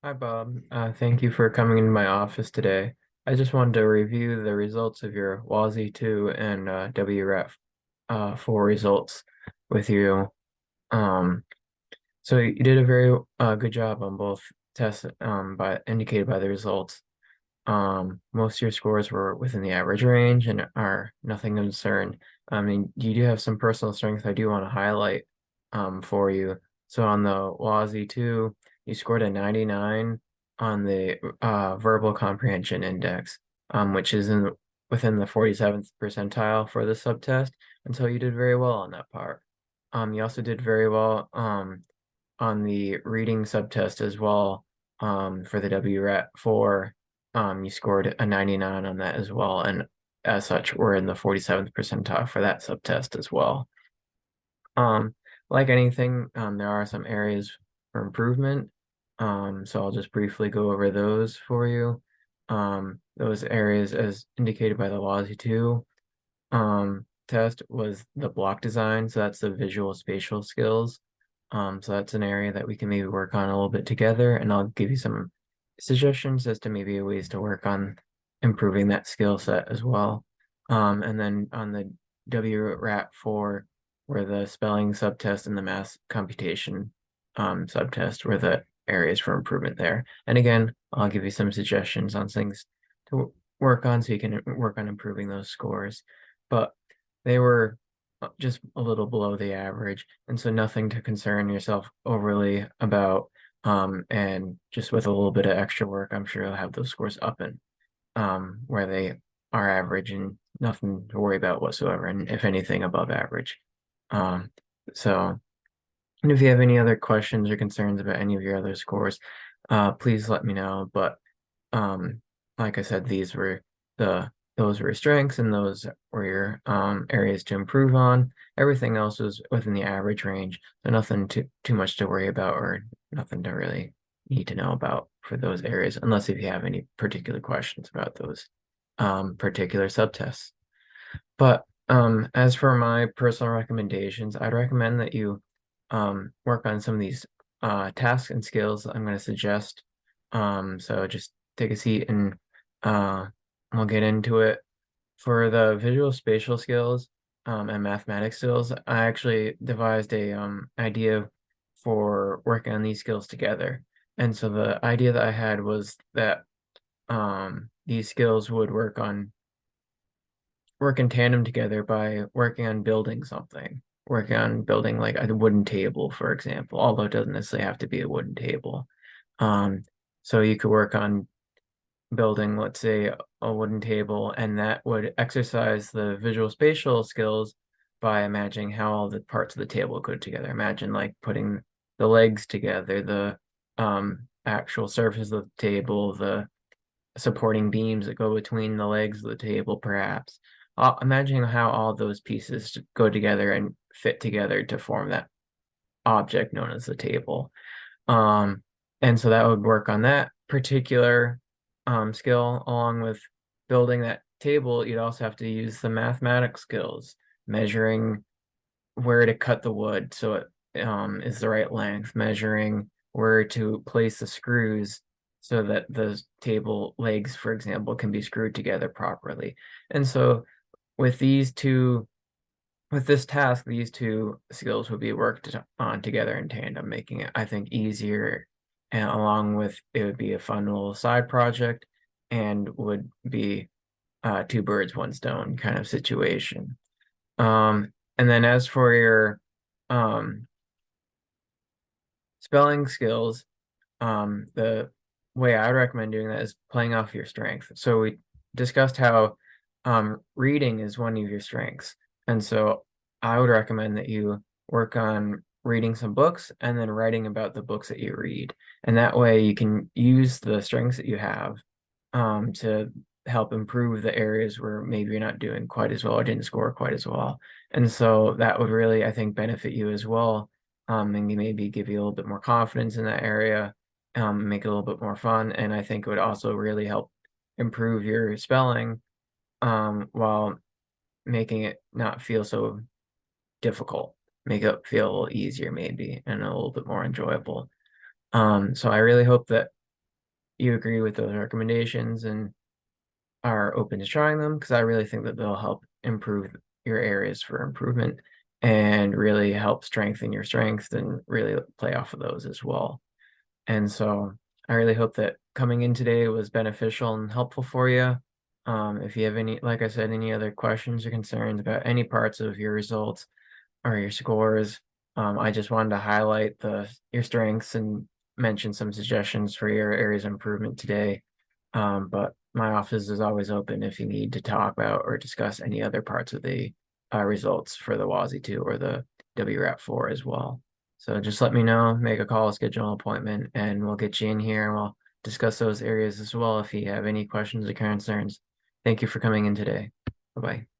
Hi, Bob. Thank you for coming into my office today. I just wanted to review the results of your WASI 2 and WREF 4 results with you. Um, so you did a very good job on both tests by indicated by the results. Most of your scores were within the average range and are nothing of concern. I mean, you do have some personal strengths I do want to highlight for you. So on the WASI 2, you scored a 99 on the verbal comprehension index, which is within the 47th percentile for the subtest. And so you did very well on that part. You also did very well on the reading subtest as well for the WRET 4. You scored a 99 on that as well, and as such, we're in the 47th percentile for that subtest as well. Um, like anything, there are some areas for improvement. So I'll just briefly go over those for you. Those areas, as indicated by the WASI 2 test, was the block design. So that's the visual spatial skills. So that's an area that we can maybe work on a little bit together, and I'll give you some suggestions as to maybe ways to work on improving that skill set as well. And then on the WRAT 4, where the spelling subtest and the math computation subtest were the areas for improvement there. And again, I'll give you some suggestions on things to work on so you can work on improving those scores. But they were just a little below the average, and so nothing to concern yourself overly about. And just with a little bit of extra work, I'm sure you'll have those scores up and where they are average and nothing to worry about whatsoever, and if anything above average. Um, so, and if you have any other questions or concerns about any of your other scores, please let me know. But um, like I said, those were your strengths and those were your areas to improve on. Everything else was within the average range, so nothing too much to worry about or nothing to really need to know about for those areas, unless if you have any particular questions about those particular subtests. But as for my personal recommendations, I'd recommend that you work on some of these tasks and skills I'm going to suggest. So just take a seat and uh, we'll get into it. For the visual spatial skills and mathematics skills, I actually devised a idea for working on these skills together. And so the idea that I had was that these skills would work in tandem together by working on building something, working on building like a wooden table, for example, although it doesn't necessarily have to be a wooden table. Um, so you could work on building, let's say, a wooden table, and that would exercise the visual spatial skills by imagining how all the parts of the table go together. Imagine like putting the legs together, the actual surface of the table, the supporting beams that go between the legs of the table, perhaps. Imagining how all those pieces go together and fit together to form that object known as the table. Um, and so that would work on that particular skill, along with building that table. You'd also have to use the mathematics skills, measuring where to cut the wood so it is the right length, measuring where to place the screws so that the table legs, for example, can be screwed together properly. And so with with this task, these two skills would be worked on together in tandem, making it, I think, easier. And along with it would be a fun little side project and would be two birds, one stone kind of situation. And then as for your um, spelling skills, the way I would recommend doing that is playing off your strength. So we discussed how reading is one of your strengths. And so I would recommend that you work on reading some books and then writing about the books that you read. And that way you can use the strengths that you have to help improve the areas where maybe you're not doing quite as well or didn't score quite as well. And so that would really, I think, benefit you as well. And maybe give you a little bit more confidence in that area, make it a little bit more fun. And I think it would also really help improve your spelling while making it not feel so difficult, make it feel a little easier maybe and a little bit more enjoyable. So I really hope that you agree with those recommendations and are open to trying them, because I really think that they'll help improve your areas for improvement and really help strengthen your strengths and really play off of those as well. And so I really hope that coming in today was beneficial and helpful for you. If you have any, like I said, any other questions or concerns about any parts of your results or your scores, I just wanted to highlight your strengths and mention some suggestions for your areas of improvement today. But my office is always open if you need to talk about or discuss any other parts of the results for the WASI 2 or the WRAP 4 as well. So just let me know, make a call, schedule an appointment, and we'll get you in here and we'll discuss those areas as well if you have any questions or concerns. Thank you for coming in today. Bye-bye.